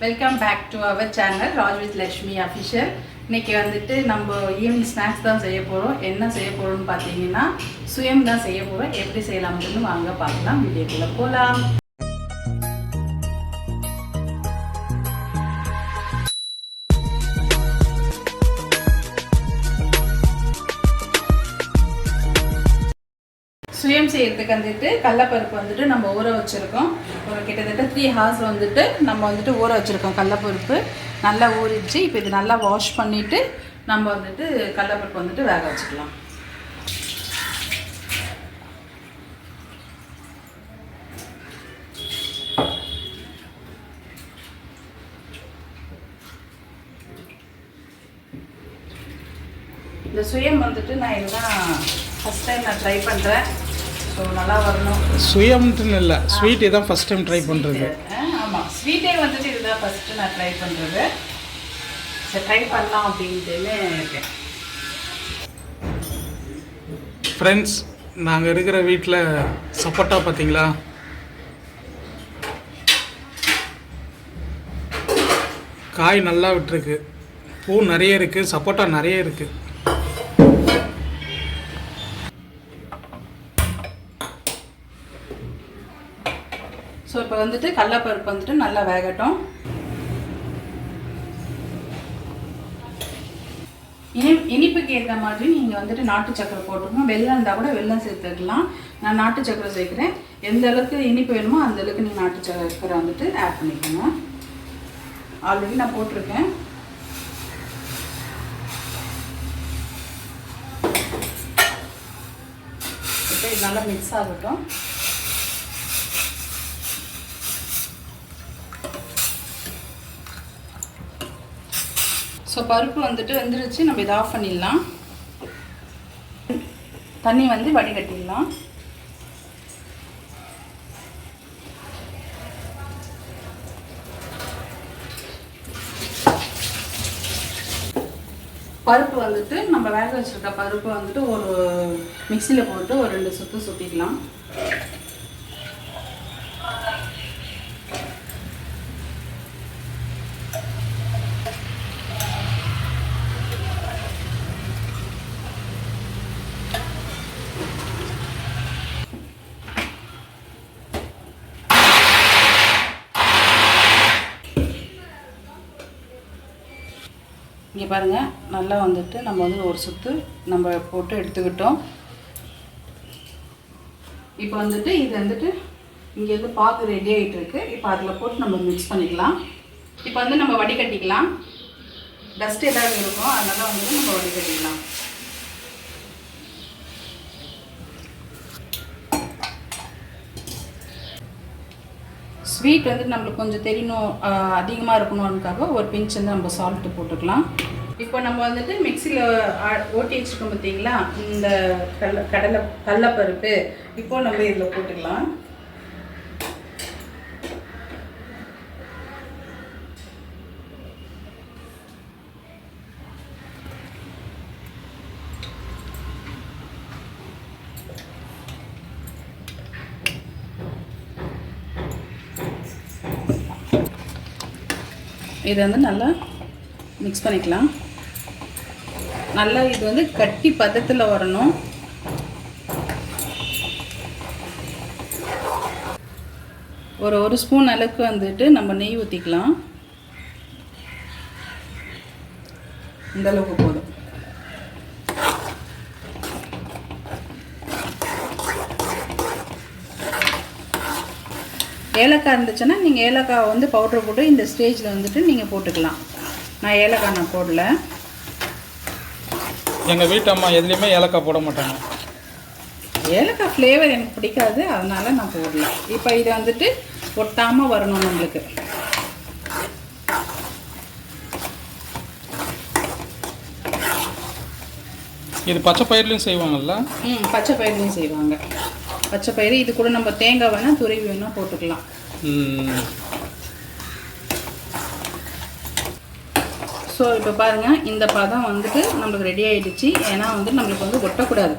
Welcome back to our channel Raj with Lakshmi official. இன்றைக்கி வந்துட்டு நம்ம ஈவினிங் ஸ்நாக்ஸ் தான் செய்ய போகிறோம். என்ன செய்ய போகிறோம்னு பார்த்தீங்கன்னா சுயம் தான் செய்ய போகிறோம். எப்படி செய்யலாம்னு வாங்க பார்க்கலாம், வீடியோக்குள்ளே போகலாம். சுயம் செய்யறதுக்கு வந்துட்டு கடலப்பருப்பு வந்துட்டு நம்ம ஊற வச்சுருக்கோம். ஒரு கிட்டத்தட்ட 3 hours வந்துட்டு நம்ம வந்துட்டு ஊற வச்சுருக்கோம். கடலப்பருப்பு நல்லா ஊறிச்சு. இப்போ இது நல்லா வாஷ் பண்ணிவிட்டு நம்ம வந்துட்டு கடலப்பருப்பு வந்துட்டு வேக வச்சுக்கலாம். இந்த சுயம் வந்துட்டு நான் இதுதான் ஃபஸ்ட் டைம் நான் ட்ரை பண்ணுறேன். ஸோ நல்லா வரணும். சுயம்னு இல்லை, ஸ்வீட் இதான் ஃபஸ்ட் டைம் ட்ரை பண்ணுறது. ஆமாம், ஸ்வீட்டே வந்துட்டு இதுதான் ஃபஸ்ட்டு நான் ட்ரை பண்ணுறது. சரி, ட்ரை பண்ணலாம் அப்படின்ட்டுன்னு இருக்கேன். ஃப்ரெண்ட்ஸ், நாங்கள் இருக்கிற வீட்டில் சப்போட்டா பார்த்தீங்களா, காய் நல்லா விட்டுருக்கு, பூ நிறைய இருக்குது, சப்போட்டா நிறைய இருக்குது. ஸோ இப்போ வந்துட்டு கடலப்பருப்பு வந்துட்டு நல்லா வேகட்டும். இனிப்புக்கு ஏற்ற மாதிரி நீங்கள் வந்துட்டு நாட்டு சக்கரை போட்டுக்கணும். வெல்லம் இருந்தால் கூட வெல்லம் சேர்த்துக்கலாம். நான் நாட்டு சக்கரை சேர்க்குறேன். எந்த அளவுக்கு இனிப்பு வேணுமோ அந்த அளவுக்கு நீங்கள் நாட்டு சக்கரை வந்துட்டு ஆட் பண்ணிக்கோங்க. ஆல்ரெடி நான் போட்டிருக்கேன். இப்போ இது நல்லா மிக்ஸ் ஆகட்டும். ஸோ பருப்பு வந்துட்டு வெந்துருச்சு. நம்ம இதை ஆஃப் பண்ணிடலாம். தண்ணி வந்து வடிகட்டிடலாம். பருப்பு வந்துட்டு நம்ம வேக வச்சுருக்க பருப்பு வந்துட்டு ஒரு மிக்சியில் போட்டு ஒரு 2 சுற்று சுற்றிக்கலாம். இங்கே பாருங்கள், நல்லா வந்துட்டு நம்ம வந்து ஒரு சுற்று நம்ம போட்டு எடுத்துக்கிட்டோம். இப்போ வந்துட்டு இது வந்துட்டு இங்கேருந்து பாகு ரெடி ஆகிட்டு இருக்கு. இப்போ அதில் போட்டு நம்ம மிக்ஸ் பண்ணிக்கலாம். இப்போ வந்து நம்ம வடிகட்டிக்கலாம். டஸ்ட் ஏதாவது இருக்கும், அதனால வந்துட்டு நம்ம வடிகட்டிக்கலாம். ஸ்வீட் வந்துட்டு நம்மளுக்கு கொஞ்சம் தெரியணும், அதிகமாக இருக்கணும்னுக்காக ஒரு பிஞ்ச் வந்து நம்ம சால்ட்டு போட்டுக்கலாம். இப்போ நம்ம வந்துட்டு மிக்சியில் ஓட்டி வச்சுருக்கோம் பார்த்தீங்களா, இந்த கடலைப்பருப்பு இப்போ நம்ம இதில் போட்டுக்கலாம். இதை வந்து நல்லா மிக்ஸ் பண்ணிக்கலாம். நல்லா இது வந்து கட்டி பதத்தில் வரணும். ஒரு ஸ்பூன் அளவுக்கு வந்துட்டு நம்ம நெய் ஊற்றிக்கலாம். இந்த அளவுக்கு போதும். ஏலக்காய் இருந்துச்சுன்னா நீங்கள் ஏலக்காய் வந்து பவுட்ரு போட்டு இந்த ஸ்டேஜில் வந்துட்டு நீங்கள் போட்டுக்கலாம். நான் ஏலக்காய் நான் போடல. எங்கள் வீட்டு அம்மா எதுலேயுமே ஏலக்காய் போட மாட்டாங்க. ஏலக்காய் ஃப்ளேவர் எனக்கு பிடிக்காது, அதனால நான் போடல. இப்போ இதை வந்துட்டு ஒட்டாமல் வரணும் நம்மளுக்கு. இது பச்சை பயிர்லையும் செய்வாங்கல்ல? பச்சை பயிர்லையும் செய்வாங்க. பச்சை பயிறு இது கூட நம்ம தேங்காய் வேணால் துருவி வேணால் போட்டுக்கலாம். ஸோ இப்போ பாருங்கள், இந்த பதம் வந்துட்டு நம்மளுக்கு ரெடி ஆகிடுச்சு. ஏன்னா வந்து நம்மளுக்கு வந்து ஒட்டக்கூடாது,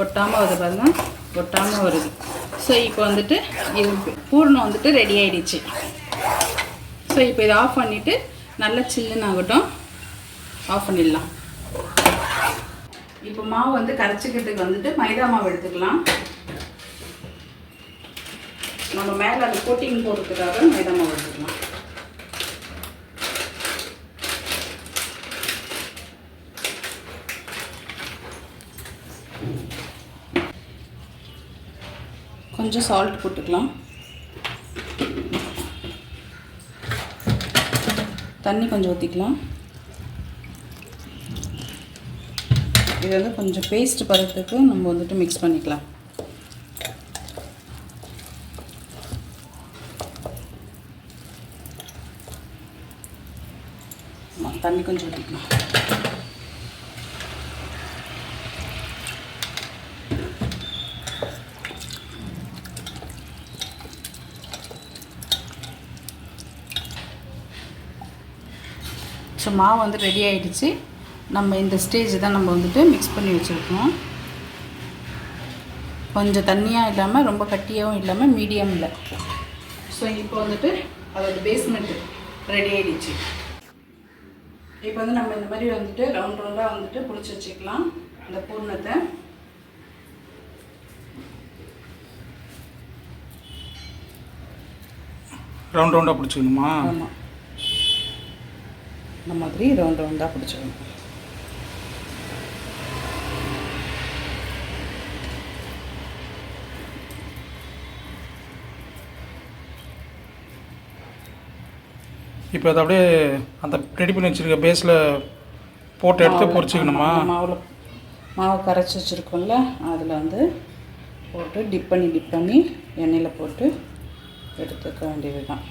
ஒட்டாமல் வருது பாருங்கள், ஒட்டாமல் வருது. ஸோ இப்போ வந்துட்டு இது பூர்ணம் வந்துட்டு ரெடி ஆகிடுச்சு. ஸோ இப்போ இதை ஆஃப் பண்ணிவிட்டு நல்லா சில்லுன்னு ஆகட்டும். ஆஃப் பண்ணிடலாம். இப்போ மாவு வந்து கரைச்சிக்கிறதுக்கு வந்துட்டு மைதா மாவு எடுத்துக்கலாம். நம்ம மேலே அந்த கோட்டிங் போடுறதுக்காக மைதா மாவு எடுத்துக்கலாம். கொஞ்சம் சால்ட் போட்டுக்கலாம். தண்ணி கொஞ்சம் ஊற்றிக்கலாம். இது வந்து கொஞ்சம் பேஸ்ட் பதத்துக்கு நம்ம வந்துட்டு மிக்ஸ் பண்ணிக்கலாம். தண்ணி கொஞ்சம் ஊற்றிக்கலாம். ஸோ மாவு வந்து ரெடி ஆகிடுச்சு. நம்ம இந்த ஸ்டேஜ் தான் நம்ம வந்துட்டு மிக்ஸ் பண்ணி வச்சுருக்கோம். கொஞ்சம் தண்ணியாக இல்லாமல் ரொம்ப கட்டியாகவும் இல்லாமல் மீடியமில். ஸோ இப்போ வந்துட்டு அதோட பேஸ்மெண்ட்டு ரெடி ஆகிடுச்சு. இப்போ வந்து நம்ம இந்த மாதிரி வந்துட்டு ரவுண்ட் ரவுண்டாக வந்துட்டு பிடிச்சி வச்சுக்கலாம். அந்த பூர்ணத்தை ரவுண்ட் ரவுண்டாக பிடிச்சிக்கணுமா? ஆமாம், இந்த மாதிரி ரவுண்ட் ரவுண்டாக பிடிச்சிக்கணும். இப்போ அதை அப்படியே அந்த ரெடி பண்ணி வச்சுருக்க பேஸில் போட்டு எடுத்து பொரிச்சிக்கணுமா? மாவு கரைச்சி வச்சுருக்கோம்ல, அதில் வந்து போட்டு டிப் பண்ணி எண்ணெயில் போட்டு எடுத்துக்க வேண்டியது தான்.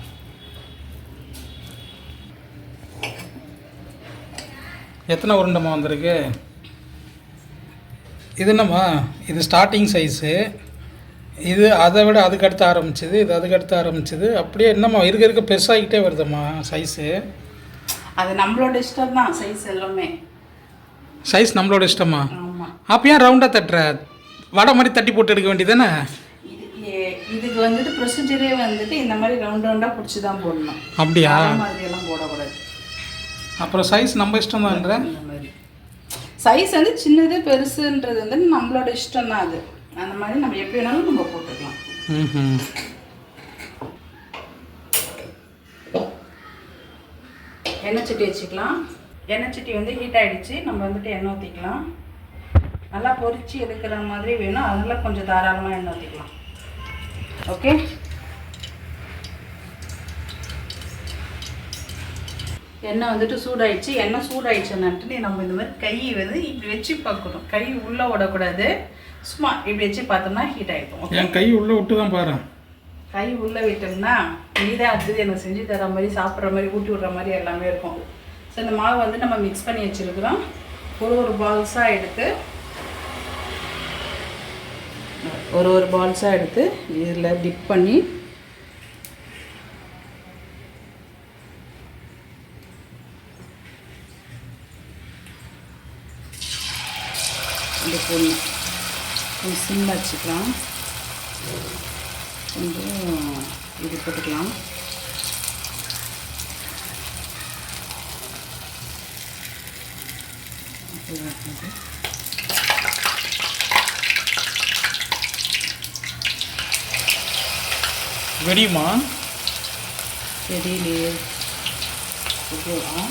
எத்தனை உருண்டைமா வந்திருக்கு? இது என்னம்மா, இது ஸ்டார்டிங் சைஸு. இது அதை விட அதுக்கு அடுத்து ஆரம்பிச்சிது, இது அதுக்கு அடுத்து ஆரம்பிச்சிது. அப்படியே என்னம்மா இருக்க பெருசாகிக்கிட்டே வருதும்மா சைஸு? அது நம்மளோட இஷ்டம் தான். சைஸ் எல்லாமே சைஸ் நம்மளோட இஷ்டமா? ஆமாம். அப்போ ஏன் ரவுண்டாக தட்டுற? வடை மாதிரி தட்டி போட்டு எடுக்க வேண்டியதானே? இதுக்கு வந்துட்டு ப்ரொசீஜரே வந்துட்டு இந்த மாதிரி ரவுண்டாக பிடிச்சி தான் போடணும். அப்படியா? மாதிரியெல்லாம் போடக்கூடாது. அப்புறம் சைஸ் நம்ம இஷ்டம் தான்ற. இந்த மாதிரி சைஸ் வந்து சின்னது பெருசுன்றது வந்து நம்மளோட இஷ்டம் தான். அது அந்த மாதிரி நம்ம எப்படி வேணாலும் நம்ம போட்டுக்கலாம். எண்ணெய் சட்டி வச்சுக்கலாம். எண்ணெய் சட்டி வந்து ஹீட் ஆகிடுச்சு. நம்ம வந்துட்டு எண்ணெய் ஊற்றிக்கலாம். நல்லா பொரிச்சு எடுக்கிற மாதிரி வேணும், அதெல்லாம் கொஞ்சம் தாராளமாக எண்ணெய் ஊற்றிக்கலாம். ஓகே, எண்ணெய் வந்துட்டு சூடாயிடுச்சு. எண்ணெய் சூடாயிடுச்சுன்னுட்டு நம்ம இந்த மாதிரி கை வந்து இப்படி வச்சு பார்க்கணும். கை உள்ளே விடக்கூடாது, சும்மா இப்படி வச்சு பார்த்தோம்னா ஹீட் ஆகிடும். என் கை உள்ளே விட்டு தான் பாரு. கை உள்ளே விட்டோம்னா நீதான் அடுத்தது எனக்கு செஞ்சு தர மாதிரி, சாப்பிட்ற மாதிரி, ஊட்டி விட்ற மாதிரி எல்லாமே இருக்கும். ஸோ இந்த மாவு வந்து நம்ம மிக்ஸ் பண்ணி வச்சுருக்கிறோம். ஒரு பால்ஸாக எடுத்து ஒரு பால்ஸாக எடுத்து இதில் டிப் பண்ணி இந்த கொஞ்சம் சிம்மில் வச்சுக்கலாம். கொஞ்சம் இது போட்டுக்கலாம். வெடியுமா? தெரியலையே. ஓகேவா?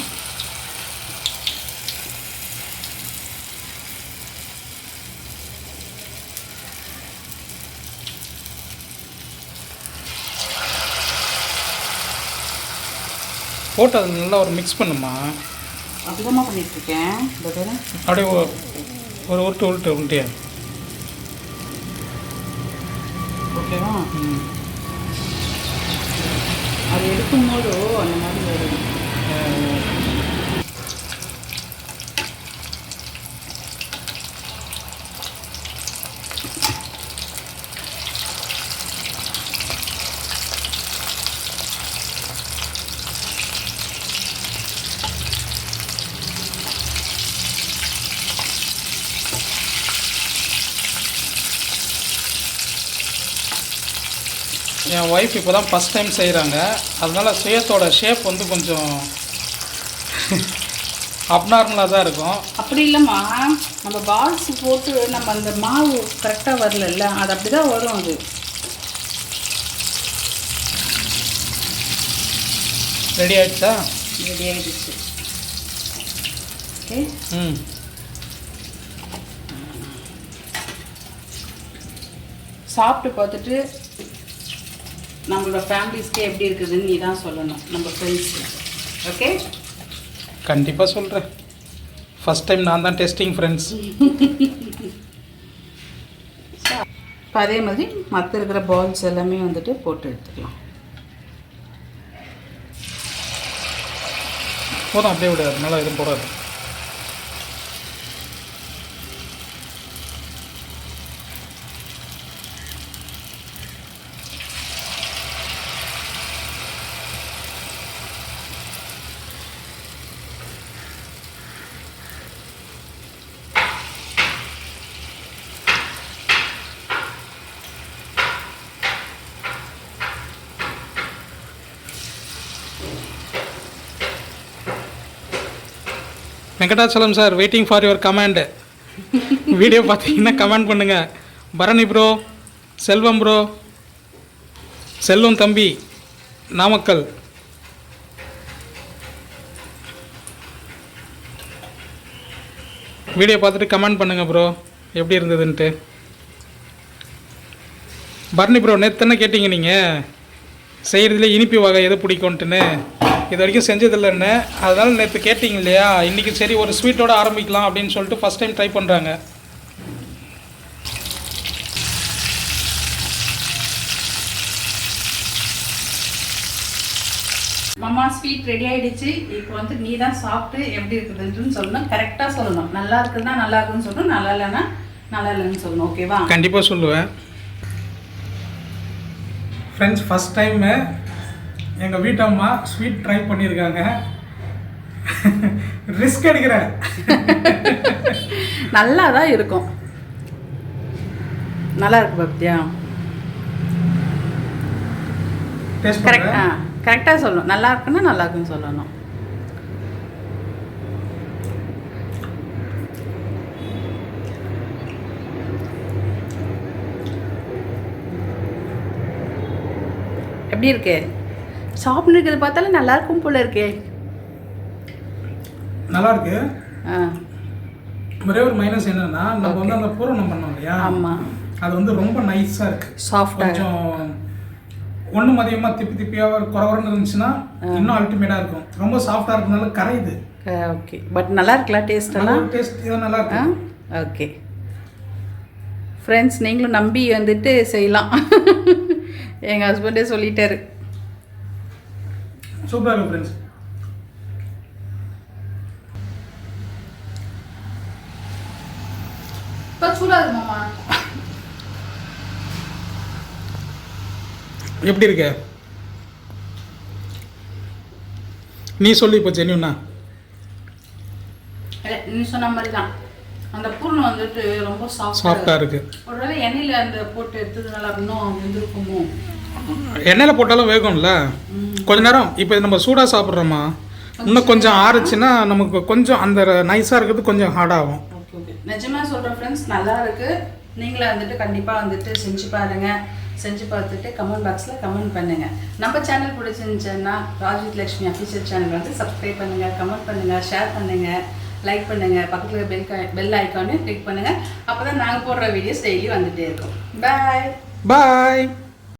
போட்டு அது நல்லா ஒரு மிக்ஸ் பண்ணுமா? அதிகமாக பண்ணிகிட்ருக்கேன். அப்படியே ஒரு உருட்டு ஓகேவா? அது எடுக்கும்போது அந்த மாதிரி வரும். என் ஒய்ஃப் இப்போ தான் ஃபஸ்ட் டைம் செய்கிறாங்க. அதனால் சுயத்தோட ஷேப் வந்து கொஞ்சம் அப்நார்மலாக தான் இருக்கும். அப்படி இல்லைம்மா, நம்ம பால்ஸ் போட்டு நம்ம அந்த மாவு கரெக்டாக வரல, அது அப்படி தான் வரும். அது ரெடி ஆகிடுச்சா? ரெடி ஆகிடுச்சு. ஓகே. சாப்பிட்டு பார்த்துட்டு நம்மளோட ஃபேமிலிஸ்க்கே எப்படி இருக்குதுன்னு நீ தான் சொல்லணும், நம்ம ஃப்ரெண்ட்ஸு. ஓகே, கண்டிப்பாக சொல்கிறேன். ஃபஸ்ட் டைம் நான் தான் டெஸ்டிங் ஃப்ரெண்ட்ஸ். இப்போ அதே மாதிரி மற்ற இருக்கிற பால்ஸ் எல்லாமே வந்துட்டு போட்டு எடுத்துக்கலாம். போதும், அப்படியே விடாது, நல்லா எதுவும் போடாது. Venkatachalam sir, waiting for your comment. Video பார்த்தீங்கன்னா கமெண்ட் பண்ணுங்கள். பரணி ப்ரோ, செல்வம் ப்ரோ, செல்வம் தம்பி, நாமக்கல். வீடியோ பார்த்துட்டு கமெண்ட் பண்ணுங்கள் ப்ரோ, எப்படி இருந்ததுன்ட்டு. பரணி ப்ரோ, நேற்று தானே கேட்டீங்க நீங்கள் செய்கிறதுல இனிப்பு வகை எது பிடிக்கும்ட்டுன்னு. இது வரைக்கும் செஞ்சதில்லைன்னு, அதனால் நேற்று கேட்டிங்க இல்லையா, இன்றைக்கி சரி ஒரு ஸ்வீட்டோடு ஆரம்பிக்கலாம் அப்படின்னு சொல்லிட்டு ஃபஸ்ட் டைம் ட்ரை பண்ணுறாங்க. மாமா, ஸ்வீட் ரெடி ஆகிடுச்சு. இப்போ வந்து நீ தான் சாப்பிட்டு எப்படி இருக்குதுன்னு சொல்லணும். கரெக்டாக சொல்லணும். நல்லா இருக்குதுன்னா நல்லா இருக்குன்னு சொல்லணும், நல்லா இல்லைன்னா நல்லா இல்லைன்னு சொல்லணும். ஓகேவா? கண்டிப்பாக சொல்லுவேன். ஃப்ரெண்ட்ஸ், ஃபஸ்ட் டைமு எங்கள் வீட்டம்மா ஸ்வீட் ட்ரை பண்ணியிருக்காங்க. ரிஸ்க் எடுக்கிறேன். நல்லா தான் இருக்கும். நல்லா இருக்கு பப்தியா. கரெக்டாக சொல்லணும். நல்லா இருக்குன்னா நல்லா இருக்குன்னு சொல்லணும். எப்படி இருக்கு? சாப்பிட்டு இருக்கிறது பார்த்தாலும் நல்லா இருக்கும் போல இருக்கே. நல்லா இருக்கு. ஒரே ஒரு மைனஸ் என்னன்னா, நம்ம வந்து அந்த பூரணம் பண்ணோம் இல்லையா, ஆமாம், அது வந்து ரொம்ப நைஸாக இருக்கு, சாஃப்டாக. கொஞ்சம் ஒன்றும் அதிகமாக திப்பியாக குறவரன்னு இருந்துச்சுன்னா இன்னும் அல்டிமேட்டாக இருக்கும். ரொம்ப சாஃப்டாக இருக்கிறதுனால கரையுது. ஓகே, பட் நல்லா இருக்கலாம். டேஸ்டெல்லாம் டேஸ்ட் இதான் நல்லா இருக்கு. ஓகே ஃப்ரெண்ட்ஸ், நீங்களும் நம்பி வந்துட்டு செய்யலாம். எங்கள் ஹஸ்பண்டே சொல்லிட்டாரு. சூப்பராக இருக்கும் ஃப்ரெண்ட்ஸ். இப்போ சூடாக இருக்கு மாமா. எப்படி இருக்க நீ சொல்லி இப்போ ஜென்யூனா? நீ சொன்ன மாதிரி தான். அந்த பூர்ணம் வந்துட்டு ரொம்ப சாஃப்டாக இருக்கு. ஒருவேளை எண்ணெயில் அந்த போட்டு எடுத்ததுனால இன்னும் வெந்திருக்குமோ? எண்ணெயில் போட்டாலும் வேகும்ல கொஞ்ச நேரம். இப்போ நம்ம சூடாக சாப்பிட்றோமா, இன்னும் கொஞ்சம் ஆறுச்சுன்னா நமக்கு கொஞ்சம் அந்த நைஸாக இருக்கிறது கொஞ்சம் ஹார்டாகும். ஓகே ஓகே, நிஜமாக சொல்கிறேன் ஃப்ரெண்ட்ஸ், நல்லா இருக்குது. நீங்களே வந்துட்டு கண்டிப்பாக வந்துட்டு செஞ்சு பாருங்கள். செஞ்சு பார்த்துட்டு கமெண்ட் பாக்ஸில் கமெண்ட் பண்ணுங்கள். நம்ம சேனல் பிடிச்சிருந்துச்சுன்னா ராஜ்வித் லக்ஷ்மி அஃபிஷியல் சேனல் வந்து சப்ஸ்கிரைப் பண்ணுங்கள், கமெண்ட் பண்ணுங்கள், ஷேர் பண்ணுங்கள், லைக் பண்ணுங்கள், பக்கத்தில் பெல் ஐக்கானே கிளிக் பண்ணுங்கள். அப்போ தான் நாங்கள் போடுற வீடியோஸ் டெய்லி வந்துகிட்டே இருக்கும். பாய் பாய்.